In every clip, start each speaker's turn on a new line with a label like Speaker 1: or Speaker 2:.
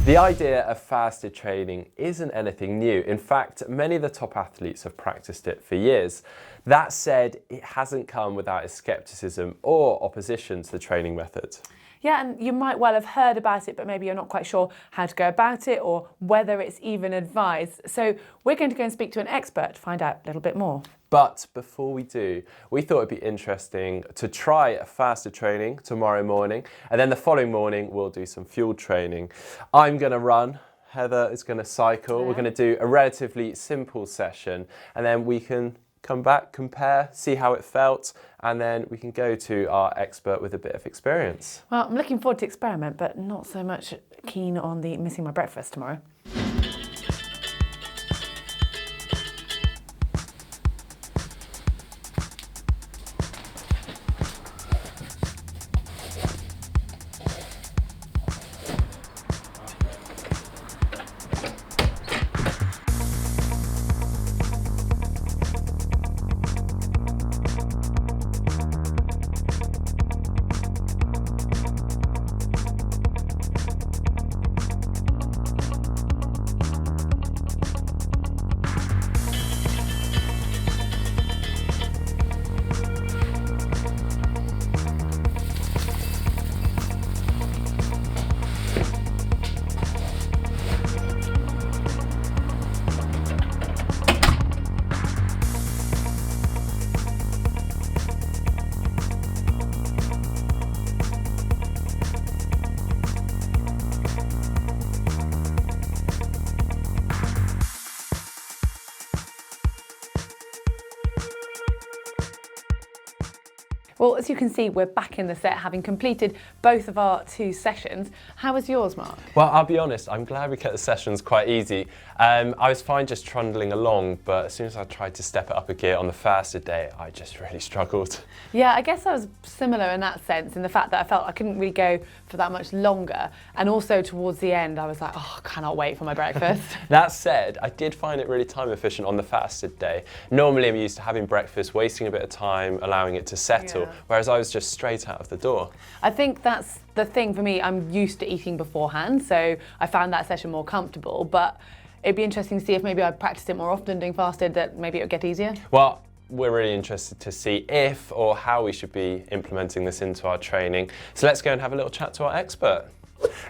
Speaker 1: The idea of fasted training isn't anything new. In fact, many of the top athletes have practiced it for years. That said, it hasn't come without its scepticism or opposition to the training method.
Speaker 2: Yeah, and you might well have heard about it, but maybe you're not quite sure how to go about it or whether it's even advised. So we're going to go and speak to an expert to find out a little bit more.
Speaker 1: But before we do, we thought it'd be interesting to try a fasted training tomorrow morning, and then the following morning we'll do some fuel training. I'm going to run, Heather is going to cycle. Yeah. We're going to do a relatively simple session, and then we can come back, compare, see how it felt, and then we can go to our expert with a bit of experience.
Speaker 2: Well, I'm looking forward to experiment, but not so much keen on the missing my breakfast tomorrow. Well, as you can see, we're back in the set, having completed both of our 2 sessions. How was yours, Mark?
Speaker 1: Well, I'll be honest, I'm glad we kept the sessions quite easy. I was fine just trundling along, but as soon as I tried to step it up a gear on the fasted day, I just really struggled.
Speaker 2: Yeah, I guess I was similar in that sense, in the fact that I felt I couldn't really go for that much longer. And also towards the end, I was like, oh, I cannot wait for my breakfast.
Speaker 1: That said, I did find it really time efficient on the fasted day. Normally I'm used to having breakfast, wasting a bit of time, allowing it to settle. Yeah. Whereas I was just straight out of the door.
Speaker 2: I think that's the thing for me. I'm used to eating beforehand, so I found that session more comfortable. But it'd be interesting to see if maybe I practiced it more often doing fasted, that maybe it would get easier.
Speaker 1: Well, we're really interested to see if or how we should be implementing this into our training. So let's go and have a little chat to our expert.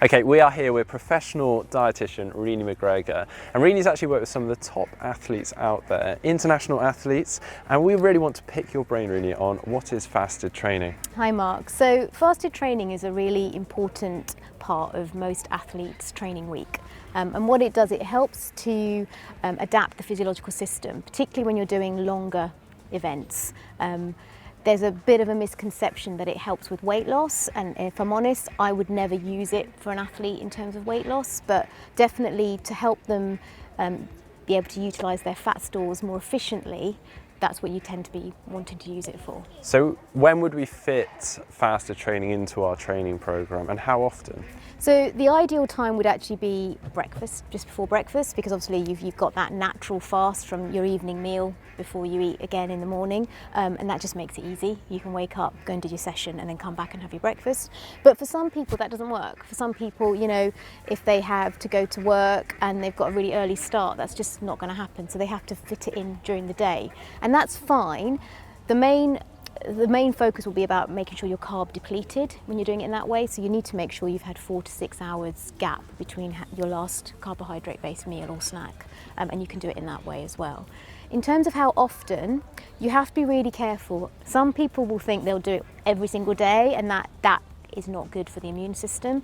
Speaker 1: Okay, we are here with professional dietitian Renee McGregor, and Renee's actually worked with some of the top athletes out there, international athletes, and we really want to pick your brain, Renee, on what is fasted training.
Speaker 3: Hi Mark. So fasted training is a really important part of most athletes' training week. And what it does, it helps to adapt the physiological system, particularly when you're doing longer events. There's a bit of a misconception that it helps with weight loss, and if I'm honest, I would never use it for an athlete in terms of weight loss, but definitely to help them be able to utilise their fat stores more efficiently. That's what you tend to be wanting to use it for.
Speaker 1: So when would we fit fasted training into our training programme, and how often?
Speaker 3: So the ideal time would actually be breakfast, just before breakfast, because obviously you've got that natural fast from your evening meal before you eat again in the morning, and that just makes it easy. You can wake up, go and do your session, and then come back and have your breakfast. But for some people that doesn't work. For some people, you know, if they have to go to work and they've got a really early start, that's just not going to happen. So they have to fit it in during the day, and that's fine. The main focus will be about making sure you're carb depleted when you're doing it in that way. So you need to make sure you've had 4 to 6 hours gap between your last carbohydrate-based meal or snack, and you can do it in that way as well. In terms of how often, you have to be really careful. Some people will think they'll do it every single day, and that is not good for the immune system.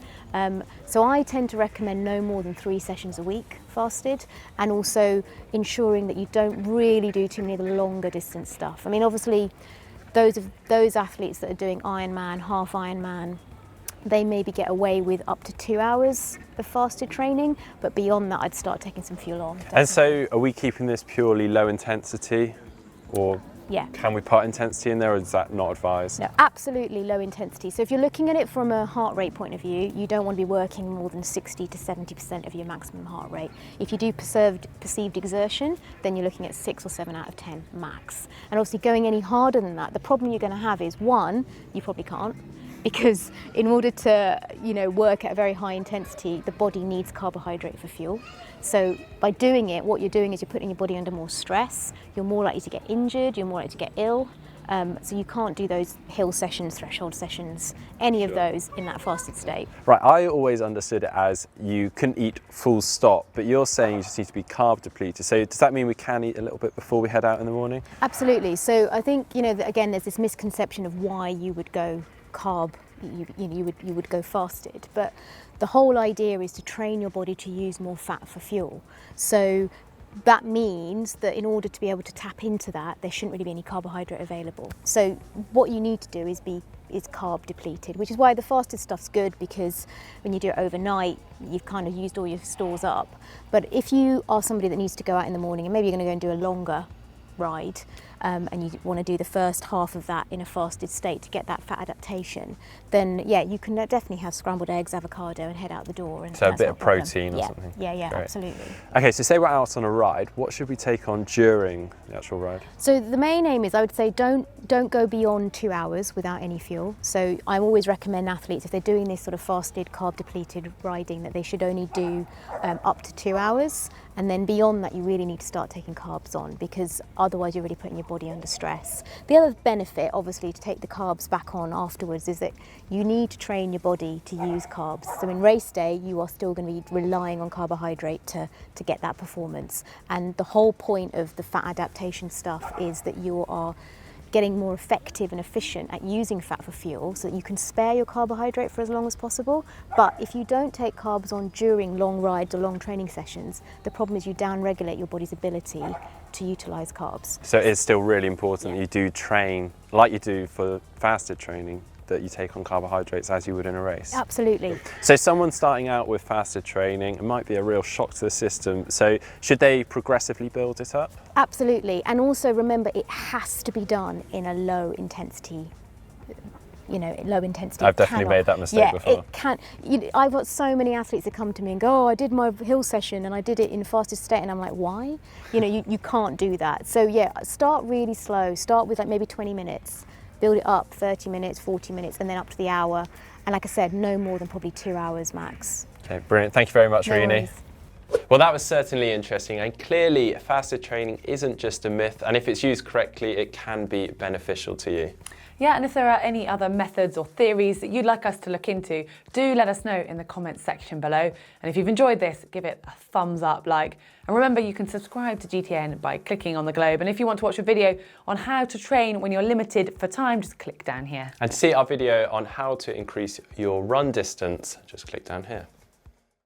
Speaker 3: So I tend to recommend no more than 3 sessions a week fasted, and also ensuring that you don't really do too many of the longer distance stuff. I mean, obviously, those athletes that are doing Ironman, half Ironman, they maybe get away with up to 2 hours of fasted training, but beyond that I'd start taking some fuel on. Definitely.
Speaker 1: And so are we keeping this purely low intensity, or
Speaker 3: yeah,
Speaker 1: can we put intensity in there, or is that not advised?
Speaker 3: No, absolutely low intensity. So if you're looking at it from a heart rate point of view, you don't want to be working more than 60 to 70% of your maximum heart rate. If you do perceived exertion, then you're looking at 6 or 7 out of 10 max. And obviously going any harder than that, the problem you're going to have is, one, you probably can't. because in order to, work at a very high intensity, the body needs carbohydrate for fuel. So by doing it, what you're doing is you're putting your body under more stress. You're more likely to get injured. You're more likely to get ill. So you can't do those hill sessions, threshold sessions, any of those in that fasted state.
Speaker 1: Right, I always understood it as you couldn't eat full stop, but you're saying you just need to be carb depleted. So does that mean we can eat a little bit before we head out in the morning?
Speaker 3: Absolutely. So I think, again, there's this misconception of why you would go carb, you would go fasted. But the whole idea is to train your body to use more fat for fuel. So that means that in order to be able to tap into that, there shouldn't really be any carbohydrate available. So what you need to do is carb depleted, which is why the fasted stuff's good, because when you do it overnight, you've kind of used all your stores up. But if you are somebody that needs to go out in the morning and maybe you're going to go and do a longer ride, and you want to do the first half of that in a fasted state to get that fat adaptation, then you can definitely have scrambled eggs, avocado, and head out the door. And
Speaker 1: so a bit of protein or something.
Speaker 3: Yeah, absolutely.
Speaker 1: Okay, so say we're out on a ride, what should we take on during the actual ride?
Speaker 3: So the main aim is, I would say, don't go beyond 2 hours without any fuel. So I always recommend athletes, if they're doing this sort of fasted, carb depleted riding, that they should only do up to 2 hours. And then beyond that, you really need to start taking carbs on, because otherwise you're really putting your body under stress. The other benefit, obviously, to take the carbs back on afterwards is that you need to train your body to use carbs. So in race day, you are still going to be relying on carbohydrate to get that performance. And the whole point of the fat adaptation stuff is that you are getting more effective and efficient at using fat for fuel, so that you can spare your carbohydrate for as long as possible. But if you don't take carbs on during long rides or long training sessions, the problem is you down-regulate your body's ability to utilise carbs.
Speaker 1: So it's still really important that you do train like you do for fasted training, that you take on carbohydrates as you would in a race.
Speaker 3: Absolutely.
Speaker 1: So someone starting out with fasted training, it might be a real shock to the system. So should they progressively build it up?
Speaker 3: Absolutely. And also remember, it has to be done in a low intensity.
Speaker 1: I've definitely made that mistake before.
Speaker 3: It can't. I've got so many athletes that come to me and go, "Oh, I did my hill session and I did it in fasted state," and I'm like, "Why?" You can't do that. So start really slow. Start with like maybe 20 minutes. Build it up 30 minutes, 40 minutes, and then up to the hour. And like I said, no more than probably 2 hours max.
Speaker 1: Okay, brilliant. Thank you very much, Renee.
Speaker 3: Worries.
Speaker 1: Well, that was certainly interesting, and clearly fasted training isn't just a myth, and if it's used correctly, it can be beneficial to you.
Speaker 2: Yeah, and if there are any other methods or theories that you'd like us to look into, do let us know in the comments section below. And if you've enjoyed this, give it a thumbs up, like. And remember, you can subscribe to GTN by clicking on the globe. And if you want to watch a video on how to train when you're limited for time, just click down here.
Speaker 1: And to see our video on how to increase your run distance, just click down here.